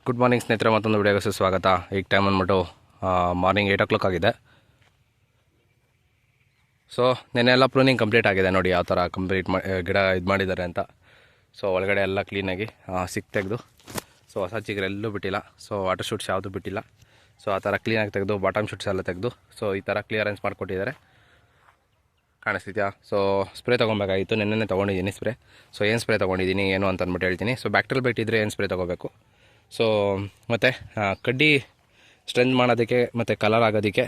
Good morning ಸ್ನೇಹಿತರೆ, ಮತ್ತೊಂದು ವಿಡಿಯೋಗೆ ಸ್ವಾಗತ. ಈಗ ಟೈಮ್ ಅಂದ್ಬಿಟ್ಟು ಮಾರ್ನಿಂಗ್ 8 o'clock ಆಗಿದೆ. ಸೊ ನೆನ್ನೆ ಎಲ್ಲ ಪ್ರೂನಿಂಗ್ ಕಂಪ್ಲೀಟ್ ಆಗಿದೆ. ನೋಡಿ ಯಾವ ಥರ ಕಂಪ್ಲೀಟ್ ಗಿಡ ಇದು ಮಾಡಿದ್ದಾರೆ ಅಂತ. ಸೊ ಒಳಗಡೆ ಎಲ್ಲ ಕ್ಲೀನಾಗಿ ಸಿಕ್ ತೆಗೆದು, ಸೊ ಹೊಸ ಚಿಗುರೆಲ್ಲೂ ಬಿಟ್ಟಿಲ್ಲ. ಸೊ ವಾಟರ್ ಶೂಟ್ಸ್ ಯಾವುದೂ ಬಿಟ್ಟಿಲ್ಲ. ಸೊ ಆ ಥರ ಕ್ಲೀನಾಗಿ ತೆಗೆದು ಬಾಟಮ್ ಶೂಟ್ಸ್ ಎಲ್ಲ ತೆಗೆದು ಸೊ ಈ ಥರ ಕ್ಲಿಯರೆನ್ಸ್ ಮಾಡಿಕೊಟ್ಟಿದ್ದಾರೆ. ಕಾಣಿಸ್ತಿದ್ಯಾ? ಸೊ ಸ್ಪ್ರೇ ತೊಗೊಬೇಕಾಗಿತ್ತು, ನೆನ್ನೆ ತೊಗೊಂಡಿದ್ದೀನಿ ಸ್ಪ್ರೇ. ಸೊ ಏನು ಸ್ಪ್ರೇ ತೊಗೊಂಡಿದ್ದೀನಿ ಏನು ಅಂತ ಅಂದ್ಬಿಟ್ಟು ಹೇಳ್ತೀನಿ. ಸೊ ಬ್ಯಾಕ್ಟೀರಿಯಲ್ ಬೈಟ್ ಇದ್ದರೆ ಏನು ಸ್ಪ್ರೇ ತೊಗೋಬೇಕು, ಸೊ ಮತ್ತು ಕಡ್ಡಿ ಸ್ಟ್ರೆಂತ್ ಮಾಡೋದಕ್ಕೆ ಮತ್ತು ಕಲರ್ ಆಗೋದಕ್ಕೆ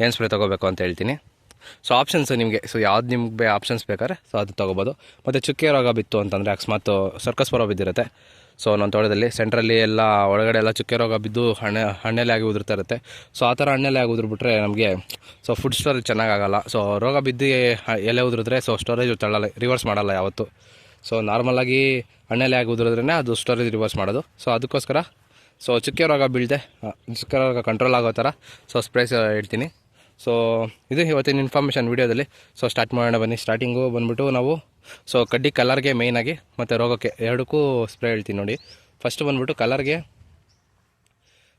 ಏನು ಸ್ಪ್ರೇ ತೊಗೋಬೇಕು ಅಂತ ಹೇಳ್ತೀನಿ. ಸೊ ಆಪ್ಷನ್ಸ್ ನಿಮಗೆ, ಸೊ ಯಾವ್ದು ನಿಮಗೆ ಆಪ್ಷನ್ಸ್ ಬೇಕಾದ್ರೆ ಸೊ ಅದು ತೊಗೋಬೋದು. ಮತ್ತು ಚುಕ್ಕೆ ರೋಗ ಬಿತ್ತು ಅಂತಂದರೆ ಅಕಸ್ಮಾತ್ ಸರ್ಕಸ್ ಬರೋ ಬಿದ್ದಿರುತ್ತೆ. ಸೊ ನನ್ನ ತೋಟದಲ್ಲಿ ಸೆಂಟ್ರಲ್ಲಿ ಎಲ್ಲ ಒಳಗಡೆ ಎಲ್ಲ ಚುಕ್ಕೆ ರೋಗ ಬಿದ್ದು ಹಣ್ಣೆಲೆ ಆಗಿ ಉದುರ್ತಾ ಇರುತ್ತೆ. ಸೊ ಆ ಥರ ಹಣ್ಣೆಲೆ ಆಗಿ ಉದುರ್ಬಿಟ್ರೆ ನಮಗೆ ಸೊ ಫುಡ್ ಸ್ಟೋರೇಜ್ ಚೆನ್ನಾಗಾಗಲ್ಲ. ಸೊ ರೋಗ ಬಿದ್ದು ಎಲೆ ಉದುರಿದ್ರೆ ಸೊ ಸ್ಟೋರೇಜ್ ತಳ್ಳಲ್ಲ, ರಿವರ್ಸ್ ಮಾಡಲ್ಲ ಯಾವತ್ತು. ಸೊ ನಾರ್ಮಲಾಗಿ ಹಣ್ಣೆಲೆ ಆಗಿ ಉದುರಿದ್ರೇ ಅದು ಸ್ಟೋರೇಜ್ ರಿವರ್ಸ್ ಮಾಡೋದು. ಸೊ ಅದಕ್ಕೋಸ್ಕರ ಸೊ ಚುಕ್ಕೆ ರೋಗ ಬೀಳದೆ ಚುಕ್ಕೆ ರೋಗ ಕಂಟ್ರೋಲ್ ಆಗೋ ಥರ ಸೊ ಸ್ಪ್ರೇಸ್ ಹೇಳ್ತೀನಿ. ಸೊ ಇದು ಇವತ್ತಿನ ಇನ್ಫಾರ್ಮೇಷನ್ ವೀಡಿಯೋದಲ್ಲಿ. ಸೊ ಸ್ಟಾರ್ಟ್ ಮಾಡೋಣ ಬನ್ನಿ. ಸ್ಟಾರ್ಟಿಂಗು ಬಂದುಬಿಟ್ಟು ನಾವು ಸೊ ಕಡ್ಡಿ ಕಲರ್ಗೆ ಮೇಯ್ನಾಗಿ ಮತ್ತು ರೋಗಕ್ಕೆ ಎರಡಕ್ಕೂ ಸ್ಪ್ರೇ ಹೇಳ್ತೀನಿ ನೋಡಿ. ಫಸ್ಟ್ ಬಂದುಬಿಟ್ಟು ಕಲರ್ಗೆ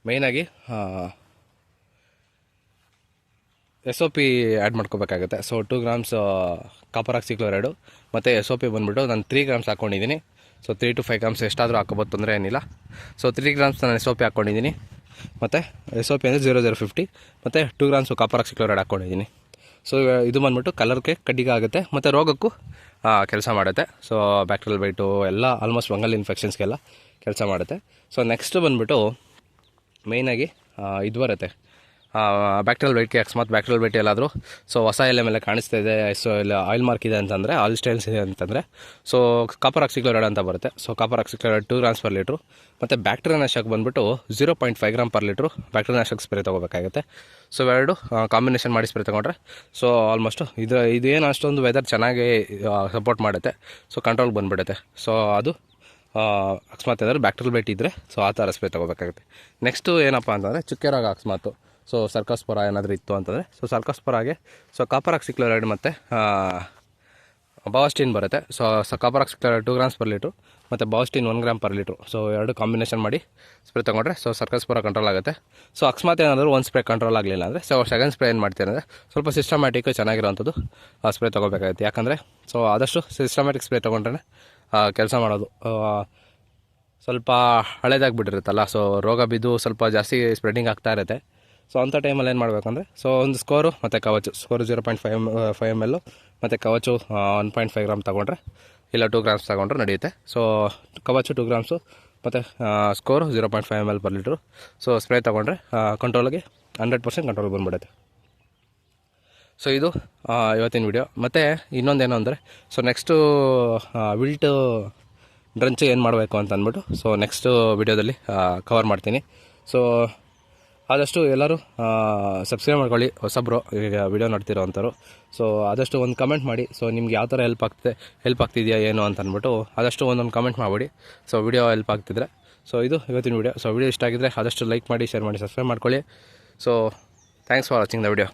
ಮೇಯ್ನಾಗಿ SOP ಆ್ಯಡ್ ಮಾಡ್ಕೋಬೇಕಾಗುತ್ತೆ. ಸೊ 2 grams ಕಾಪರ್ ಆಕ್ಸಿಕ್ಲೋರೈಡು ಮತ್ತು SOP ಬಂದುಬಿಟ್ಟು ನಾನು 3 grams ಹಾಕ್ಕೊಂಡಿದ್ದೀನಿ. ಸೊ 3 to 5 grams ಎಷ್ಟಾದರೂ ಹಾಕೋಬೋದು, ತೊಂದರೆ ಏನಿಲ್ಲ. ಸೊ 3 grams ನಾನು SOP ಹಾಕ್ಕೊಂಡಿದ್ದೀನಿ. ಮತ್ತು SOP ಅಂದರೆ 0050 ಮತ್ತು 2 grams ಕಾಪರ್ ಆಕ್ಸಿಕ್ಲೋರೈಡ್ ಹಾಕ್ಕೊಂಡಿದ್ದೀನಿ. ಸೊ ಇದು ಬಂದುಬಿಟ್ಟು ಕಲರ್ಗೆ ಕಡ್ಡಿಗೆ ಆಗುತ್ತೆ ಮತ್ತು ರೋಗಕ್ಕೂ ಕೆಲಸ ಮಾಡುತ್ತೆ. ಸೊ ಬ್ಯಾಕ್ಟೀರಿಯಲ್ ಬೈಟು ಎಲ್ಲ ಆಲ್ಮೋಸ್ಟ್ ಫಂಗಲ್ ಇನ್ಫೆಕ್ಷನ್ಸ್ಗೆಲ್ಲ ಕೆಲಸ ಮಾಡುತ್ತೆ. ಸೊ ನೆಕ್ಸ್ಟ್ ಬಂದುಬಿಟ್ಟು ಮೇಯ್ನಾಗಿ ಇದು ಬರುತ್ತೆ ಬ್ಯಾಕ್ಟೀರಿಯಲ್ ಬೈಟ್ಗೆ. ಅಕಸ್ಮಾತ್ ಬ್ಯಾಕ್ಟೀರಿಯಲ್ ಬೈಟ್ ಎಲ್ಲಾದರೂ ಸೊ ಹೊಸ ಎಲೆ ಮೇಲೆ ಕಾಣಿಸ್ತಾ ಇದೆ, ಸೊ ಇಲ್ಲ ಆಯಿಲ್ ಮಾರ್ಕ್ ಇದೆ ಅಂತಂದರೆ, ಆಯಿಲ್ ಸ್ಟೈಲ್ಸ್ ಇದೆ ಅಂತಂದರೆ ಸೊ ಕಾಪರ್ ಆಕ್ಸಿಕ್ಲೋರೈಡ್ ಅಂತ ಬರುತ್ತೆ. So copper oxychloride 2 grams per litre ಮತ್ತು ಬ್ಯಾಕ್ಟೀರಿಯಾ ನಾಶಕ ಬಂದುಬಿಟ್ಟು 0.5 gram per ಲೀಟ್ರು ಬ್ಯಾಕ್ಟೀರಿಯಾ ನಾಶಕ ಸ್ಪ್ರೇ ತೊಗೋಬೇಕಾಗುತ್ತೆ. ಸೊ ಎರಡು ಕಾಂಬಿನೇಷನ್ ಮಾಡಿ ಸ್ಪ್ರೇ ತೊಗೊಂಡ್ರೆ ಸೊ ಆಲ್ಮೋಸ್ಟು ಇದೇನು ಅಷ್ಟೊಂದು ವೆದರ್ ಚೆನ್ನಾಗಿ ಸಪೋರ್ಟ್ ಮಾಡುತ್ತೆ. ಸೊ ಕಂಟ್ರೋಲ್ ಬಂದುಬಿಡುತ್ತೆ. ಸೊ ಅದು ಅಕಸ್ಮಾತ್ ಏನಾದರೂ ಬ್ಯಾಕ್ಟೀರಿಯಲ್ ಬೈಟ್ ಇದ್ದರೆ ಸೊ ಆ ಥರ ಸ್ಪ್ರೇ ತೊಗೋಬೇಕಾಗುತ್ತೆ. ನೆಕ್ಸ್ಟು ಏನಪ್ಪ ಅಂತಂದರೆ ಚುಕ್ಕೆ ರೋಗ ಅಕಸ್ಮಾತು ಸೊ ಸರ್ಕಸ್ ಪೊರ ಏನಾದರೂ ಇತ್ತು ಅಂತಂದರೆ ಸೊ ಸರ್ಕಸ್ ಪೊರಾಗೆ ಸೊ ಕಾಪರ್ ಆಕ್ಸಿಕ್ಲೋರೈಡ್ ಮತ್ತು ಬಾವಸ್ಟಿನ್ ಬರುತ್ತೆ. So copper oxychloride 2 grams per litre ಮತ್ತು Bavistin 1 gram per litre. So ಎರಡು ಕಾಂಬಿನೇಷನ್ ಮಾಡಿ ಸ್ಪ್ರೇ ತೊಗೊಂಡ್ರೆ ಸೊ ಸರ್ಕಸ್ ಪೊರ ಕಂಟ್ರೋಲ್ ಆಗುತ್ತೆ. ಸೊ ಅಕಸ್ಮಾತ್ ಏನಾದರೂ ಒಂದು ಸ್ಪ್ರೇ ಕಂಟ್ರೋಲ್ ಆಗಲಿಲ್ಲ ಅಂದರೆ ಸೊ ಸೆಕೆಂಡ್ ಸ್ಪ್ರೇ ಏನು ಮಾಡ್ತೀರಿ ಅಂದರೆ ಸ್ವಲ್ಪ ಸಿಸ್ಟಮ್ಯಾಟಿಕ್ ಚೆನ್ನಾಗಿರೋವಂಥದ್ದು ಸ್ಪ್ರೇ ತೊಗೋಬೇಕಾಗುತ್ತೆ. ಯಾಕಂದರೆ ಸೊ ಆದಷ್ಟು ಸಿಸ್ಟಮ್ಯಾಟಿಕ್ ಸ್ಪ್ರೇ ತೊಗೊಂಡ್ರೆ ಕೆಲಸ ಮಾಡೋದು. ಸ್ವಲ್ಪ ಹಳೇದಾಗಿಬಿಟ್ಟಿರುತ್ತಲ್ಲ, ಸೊ ರೋಗ ಬಿದ್ದು ಸ್ವಲ್ಪ ಜಾಸ್ತಿ ಸ್ಪ್ರೆಡಿಂಗ್ ಆಗ್ತಾ ಇರುತ್ತೆ. ಸೊ ಅಂಥ ಟೈಮಲ್ಲಿ ಏನು ಮಾಡಬೇಕಂದ್ರೆ ಸೊ ಒಂದು ಸ್ಕೋರು ಮತ್ತು ಕವಚು, ಸ್ಕೋರು 0.5 ml ಮತ್ತು ಕವಚು 1.5 gram ತೊಗೊಂಡ್ರೆ, ಇಲ್ಲ 2 grams ತೊಗೊಂಡ್ರೆ ನಡೆಯುತ್ತೆ. ಸೊ ಕವಚು 2 grams ಮತ್ತು score 0.5 ml per litre so spray ತೊಗೊಂಡ್ರೆ ಕಂಟ್ರೋಲಿಗೆ 100% ಕಂಟ್ರೋಲ್ ಬಂದ್ಬಿಡುತ್ತೆ. ಸೊ ಇದು ಇವತ್ತಿನ ವಿಡಿಯೋ. ಮತ್ತು ಇನ್ನೊಂದೇನು ಅಂದರೆ ಸೊ ನೆಕ್ಸ್ಟು ವಿಲ್ಟು ಡ್ರಂಚ್ ಏನು ಮಾಡಬೇಕು ಅಂತ ಅಂದ್ಬಿಟ್ಟು ಸೊ ನೆಕ್ಸ್ಟು ವಿಡಿಯೋದಲ್ಲಿ ಕವರ್ ಮಾಡ್ತೀನಿ. ಸೊ ಆದಷ್ಟು ಎಲ್ಲರೂ ಸಬ್ಸ್ಕ್ರೈಬ್ ಮಾಡ್ಕೊಳ್ಳಿ, ಹೊಸಬ್ರು ಈಗ ವಿಡಿಯೋ ನೋಡ್ತಿರೋ ಅಂಥವ್ರು. ಸೊ ಆದಷ್ಟು ಒಂದು ಕಮೆಂಟ್ ಮಾಡಿ. ಸೊ ನಿಮ್ಗೆ ಯಾವ ಥರ ಹೆಲ್ಪ್ ಆಗ್ತಿದೆಯಾ ಏನು ಅಂತ ಅಂದ್ಬಿಟ್ಟು ಆದಷ್ಟು ಒಂದೊಂದು ಕಮೆಂಟ್ ಮಾಡಿಬಿಡಿ. ಸೊ ವಿಡಿಯೋ ಹೆಲ್ಪ್ ಆಗ್ತಿದ್ರೆ. ಸೊ ಇದು ಇವತ್ತಿನ ವಿಡಿಯೋ. ಸೊ ವಿಡಿಯೋ ಇಷ್ಟ ಆಗಿದ್ದರೆ ಆದಷ್ಟು ಲೈಕ್ ಮಾಡಿ, ಶೇರ್ ಮಾಡಿ, ಸಬ್ಸ್ಕ್ರೈಬ್ ಮಾಡ್ಕೊಳ್ಳಿ. So thanks for watching the video.